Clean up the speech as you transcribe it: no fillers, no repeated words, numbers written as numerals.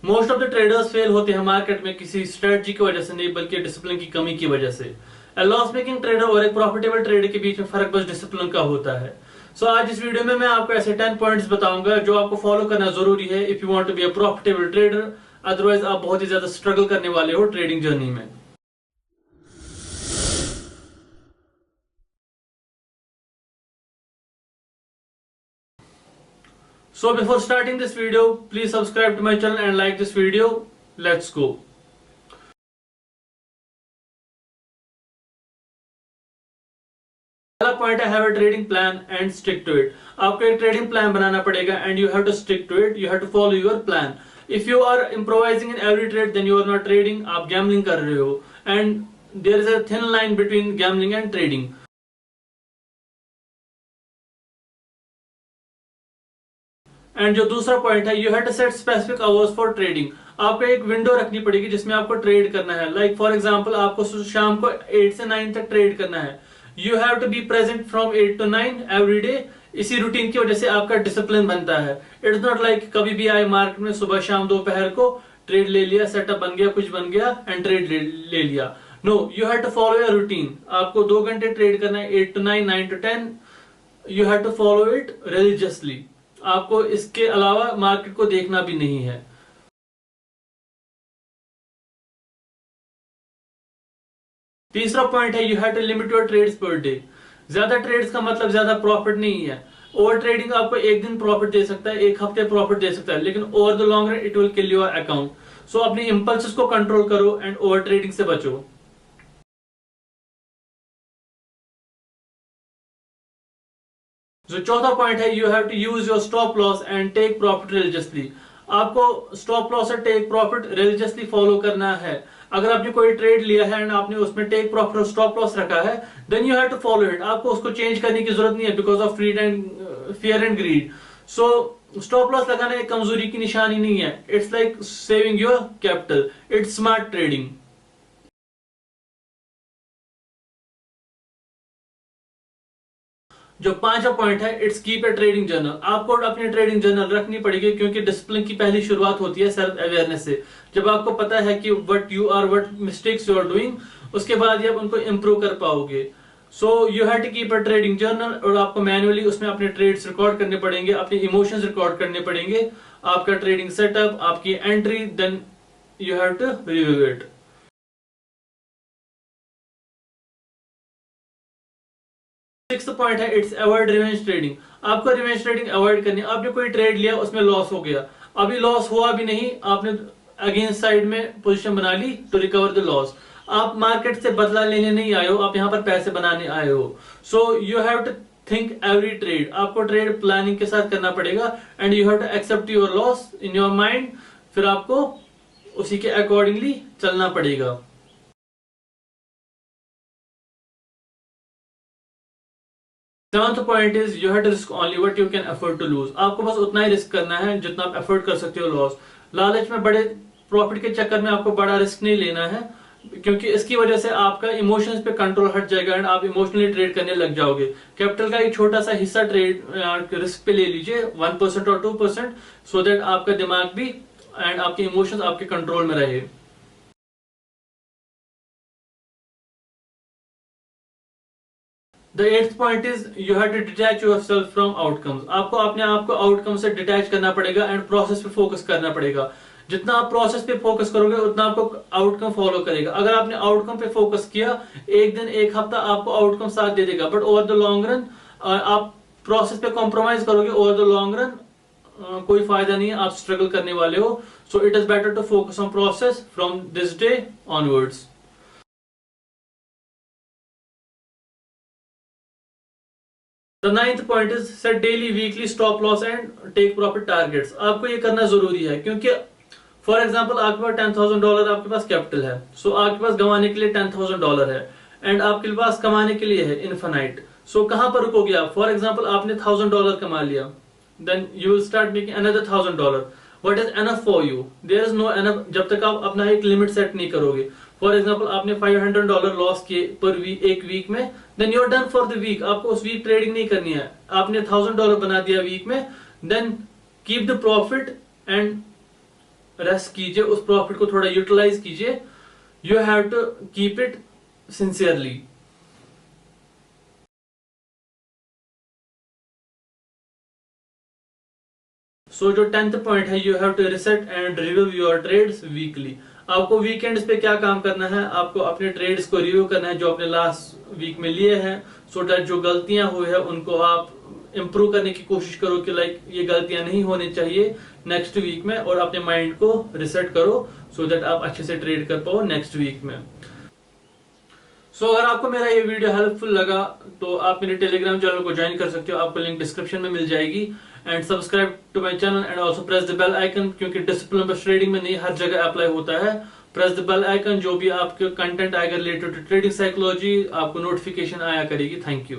Most of the traders fail होते हैं market में किसी स्ट्रेटजी की वजह से नहीं, बल्कि डिसिप्लिन की कमी की वजह से। लॉस मेकिंग ट्रेडर और एक प्रॉफिटेबल ट्रेडर के बीच में फर्क बस डिसिप्लिन का होता है। आज इस वीडियो में मैं आपको ऐसे 10 पॉइंट्स बताऊंगा जो आपको फॉलो करना जरूरी है if you want to be a profitable trader. Otherwise आप बहुत ही ज्यादा स्ट्रगल करने वाले हो ट्रेडिंग जर्नी में। So before starting this video, please subscribe to my channel and like this video. Let's go. पहला पॉइंट है have a trading plan and stick to it. आपको एक ट्रेडिंग प्लान बनाना पड़ेगा and you have to stick to it, you have to follow your plan. If you are improvising in every trade then you are not trading, आप gambling कर रहे हो। And there is a thin line between gambling and trading. And जो दूसरा point है you have to set specific hours for trading. आपको एक window रखनी पड़ेगी जिसमें आपको ट्रेड करना है। लाइक फॉर एग्जांपल आपको शाम को 8 से 9 तक ट्रेड करना है। You have to be present from 8 to 9 every day. इसी रूटीन की वजह से आपका डिसिप्लिन बनता है। इट्स नॉट लाइक कभी भी आए मार्केट में सुबह शाम दोपहर को ट्रेड ले लिया, सेटअप बन गया, कुछ बन गया एंड ट्रेड ले लिया। No, you have to follow your routine. आपको 2 घंटे ट्रेड करना है, 8 to 9, 9 to 10। You have to follow it religiously. आपको इसके अलावा मार्केट को देखना भी नहीं है। तीसरा पॉइंट है you have to limit your trades per day. ज्यादा ट्रेड्स का मतलब ज्यादा प्रॉफिट नहीं है। ओवर ट्रेडिंग आपको एक दिन प्रॉफिट दे सकता है, एक हफ्ते प्रॉफिट दे सकता है, लेकिन over the long run it will kill your account. So अपनी इंपल्सेस को कंट्रोल करो एंड ओवर ट्रेडिंग से बचो। जो चौथा पॉइंट है you have to use your stop loss and take profit religiously. आपको स्टॉप लॉस और टेक प्रॉफिट रिलीजियसली फॉलो करना है। अगर आपने कोई ट्रेड लिया है एंड आपने उसमें टेक प्रॉफिट और स्टॉप लॉस रखा है then you have to follow it. आपको उसको चेंज करने की जरूरत नहीं है because of fear and greed. So stop loss लगाना एक कमजोरी की निशानी नहीं है। It's like saving your capital, it's smart trading. जो पांचवा पॉइंट है it's keep a trading journal. आपको अपनी ट्रेडिंग जर्नल रखनी पड़ेगी क्योंकि डिसिप्लिन की पहली शुरुआत होती है सेल्फ अवेयरनेस से। जब आपको पता है कि what you are, what mistakes you are doing, उसके बाद ही आप उनको इंप्रूव कर पाओगे। So you have to keep a trading journal और आपको मैन्युअली उसमें अपने ट्रेड्स रिकॉर्ड करने पड़ेंगे, अपने इमोशंस रिकॉर्ड करने पड़ेंगे, आपका ट्रेडिंग सेटअप, आपकी entry, then you have to review it. Sixth point है इट्स अवॉइड रिवेंज ट्रेडिंग। आपको रिवेंज ट्रेडिंग अवॉइड करनी है। आपने कोई ट्रेड लिया, उसमें लॉस हो गया, अभी लॉस हुआ भी नहीं, आपने अगेंस्ट साइड में पोजीशन बना ली टू रिकवर द लॉस। आप मार्केट से बदला लेने नहीं आए हो, आप यहां पर पैसे बनाने आए हो। So you have to think every trade. आपको ट्रेड प्लानिंग के साथ करना पड़ेगा and you have to accept your loss in your mind. फिर आपको उसी के अकॉर्डिंगली चलना पड़ेगा। Seventh point is you have to risk only what you can afford to lose. आपको बस उतना ही रिस्क करना है जितना आप अफोर्ड कर सकते हो लॉस। लालच में बड़े प्रॉफिट के चक्कर में आपको बड़ा रिस्क नहीं लेना है क्योंकि इसकी वजह से आपका इमोशंस पे कंट्रोल हट जाएगा एंड आप इमोशनली ट्रेड करने लग जाओगे। कैपिटल का एक छोटा सा हिस्सा ट्रेड रिस्क पे ले लीजिए, 1% और 2%, सो दैट आपका दिमाग भी एंड आपके इमोशंस आपके कंट्रोल में रहे। The eighth point is you have to detach yourself from outcomes. आपको अपने आप को आउटकम से डिटैच करना पड़ेगा एंड प्रोसेस पे फोकस करना पड़ेगा। जितना आप प्रोसेस पे फोकस करोगे उतना आपको आउटकम फॉलो करेगा। अगर आपने आउटकम पे फोकस किया, एक दिन एक हफ्ता आपको आउटकम साथ दे देगा, but over the long run आप प्रोसेस पे कॉम्प्रोमाइज करोगे, ओवर द लॉन्ग रन कोई फायदा नहीं है, आप स्ट्रगल करने वाले हो। So it is better to focus on process from this day onwards. The ninth point is set daily weekly stop loss and take profit targets. आपको ये करना जरूरी है क्योंकि फॉर एग्जांपल आपके पास $10,000 आपके पास कैपिटल है। सो आपके पास गंवाने के लिए $10,000 है एंड आपके पास कमाने के लिए है इनफाइनाइट। सो कहां पर रुकोगे आप? फॉर एग्जांपल आपने $1,000 कमा लिया, then you will start making another $1,000। What is enough for you? There is no enough जब तक आप अपना एक लिमिट सेट नहीं करोगे। फॉर एग्जांपल आपने $500 लॉस किए पर एक वीक में, then you are done for the week. आपको उस वीक ट्रेडिंग नहीं करनी है। आपने $1,000 बना दिया वीक में, then keep the profit and rest कीजिए, उस प्रॉफिट को थोड़ा यूटिलाइज कीजिए। You have to keep it sincerely. So जो 10th पॉइंट है, you have to reset and review your trades weekly. आपको वीकेंड्स पे क्या काम करना है, आपको अपने ट्रेड्स को रिव्यू करना है जो आपने लास्ट वीक में लिए हैं, सो दैट जो गलतियां हुई है उनको आप इम्प्रूव करने की कोशिश करो कि लाइक ये गलतियां नहीं होनी चाहिए नेक्स्ट वीक में, और अपने माइंड को रिसेट करो सो दैट आप अच्छे से ट्रेड कर पाओ नेक्स्ट वीक में। सो अगर आपको मेरा ये वीडियो हेल्पफुल लगा तो आप मेरे टेलीग्राम चैनल को ज्वाइन कर सकते हो, आपको लिंक डिस्क्रिप्शन में मिल जाएगी। And subscribe to my channel and also press the bell icon, क्योंकि डिसिप्लिन बस ट्रेडिंग में नहीं हर जगह अप्लाई होता है। प्रेस द बेल आइकन, जो भी आपके कंटेंट आएगा रिलेटेड टू ट्रेडिंग साइकोलॉजी आपको नोटिफिकेशन आया करेगी। Thank you.